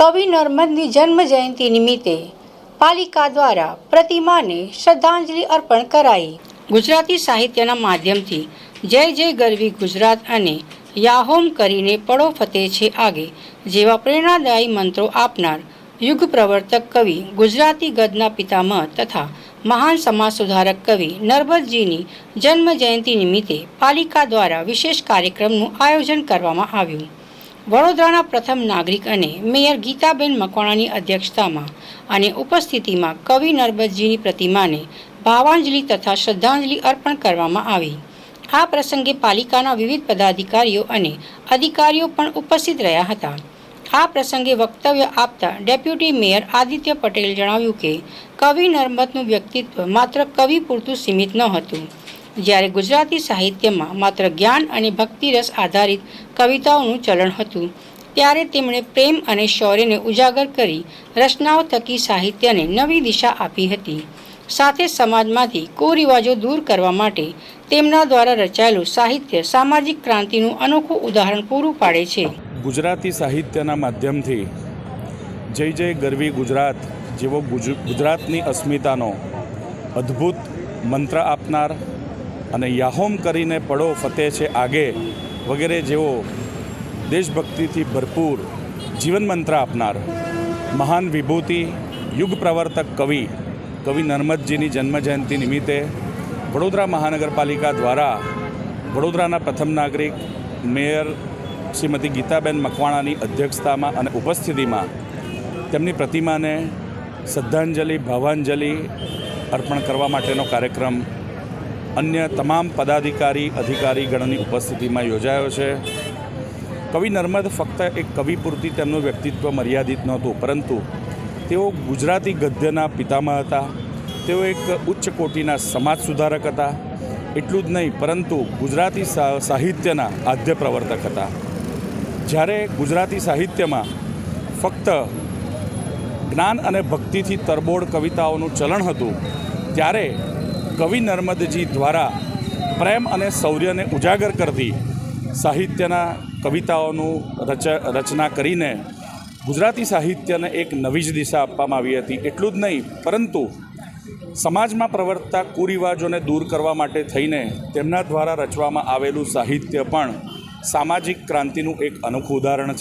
કવિ નર્મદની જન્મ જયંતિ નિમિત્તે પાલિકા દ્વારા પ્રતિમાને શ્રદ્ધાંજલિ અર્પણ કરાઈ। ગુજરાતી સાહિત્યના માધ્યમથી જય જય ગરવી ગુજરાત અને યાહોમ કરીને પડો ફતેહ છે આગે જેવા પ્રેરણાદાયી મંત્રો આપનાર યુગ પ્રવર્તક કવિ ગુજરાતી ગદ્યના પિતામહ તથા મહાન સમાજ સુધારક કવિ નર્મદજીની જન્મ જયંતિ નિમિત્તે પાલિકા દ્વારા વિશેષ કાર્યક્રમનું આયોજન કરવામાં આવ્યું। વડોદરાના પ્રથમ નાગરિક અને મેયર ગીતાબેન મકવાણાની અધ્યક્ષતામાં અને ઉપસ્થિતિમાં કવિ નર્મદજીની પ્રતિમાને ભાવાંજલિ તથા શ્રદ્ધાંજલિ અર્પણ કરવામાં આવી। આ પ્રસંગે પાલિકાના વિવિધ પદાધિકારીઓ અને અધિકારીઓ પણ ઉપસ્થિત રહ્યા હતા। આ પ્રસંગે વક્તવ્ય આપતા ડેપ્યુટી મેયર આદિત્ય પટેલે જણાવ્યું કે કવિ નર્મદનું વ્યક્તિત્વ માત્ર કવિ પૂરતું સીમિત ન હતું। જ્યારે ગુજરાતી સાહિત્યમાં માત્ર જ્ઞાન અને ભક્તિરસ આધારિત કવિતાઓનું ચલણ હતું, ત્યારે તેમણે પ્રેમ અને શૌર્યને ઉજાગર કરી રચનાઓ થકી સાહિત્યને નવી દિશા આપી હતી। સાથે સમાજમાંથી કુરિવાજો દૂર કરવા માટે તેમના દ્વારા રચાયેલું સાહિત્ય સામાજિક ક્રાંતિનું અનોખું ઉદાહરણ પૂરું પાડે છે। ગુજરાતી સાહિત્યના માધ્યમથી જય જય ગરવી ગુજરાત જેવો ગુજરાતની અસ્મિતાનો અદ્ભુત મંત્ર આપનાર અને યાહોમ કરીને પડો ફતેહ છે આગે વગેરે જેવો દેશભક્તિથી ભરપૂર જીવન મંત્ર આપનાર મહાન વિભૂતિ યુગ પ્રવર્તક કવિ નર્મદજીની જન્મજયંતિ નિમિત્તે વડોદરા મહાનગરપાલિકા દ્વારા વડોદરાના પ્રથમ નાગરિક મેયર શ્રીમતી ગીતાબેન મકવાણાની અધ્યક્ષતામાં અને ઉપસ્થિતિમાં તેમની પ્રતિમાને શ્રદ્ધાંજલિ ભાવાંજલિ અર્પણ કરવા માટેનો કાર્યક્રમ અન્ય તમામ પદાધિકારી અધિકારીગણની ઉપસ્થિતિમાં યોજાયો છે। કવિ નર્મદ ફક્ત એક કવિ પૂરતી તેમનું વ્યક્તિત્વ મર્યાદિત નહોતું, પરંતુ તેઓ ગુજરાતી ગદ્યના પિતામહ હતા। તેઓ એક ઉચ્ચ કોટીના સમાજ સુધારક હતા। એટલું જ નહીં, પરંતુ ગુજરાતી સાહિત્યના આદ્ય પ્રવર્તક હતા। જ્યારે ગુજરાતી સાહિત્યમાં ફક્ત જ્ઞાન અને ભક્તિથી તરબોળ કવિતાઓનું ચલણ હતું, ત્યારે કવિ નર્મદજી દ્વારા પ્રેમ અને શૌર્યને ઉજાગર કરતી સાહિત્યના કવિતાઓનું રચના કરીને ગુજરાતી સાહિત્યને એક નવી જ દિશા આપવામાં આવી હતી। એટલું જ નહીં, પરંતુ સમાજમાં પ્રવર્તતા કુરિવાજોને દૂર કરવા માટે થઈને તેમના દ્વારા રચવામાં આવેલું સાહિત્ય પણ સામાજિક ક્રાંતિનું એક અનોખું ઉદાહરણ છે।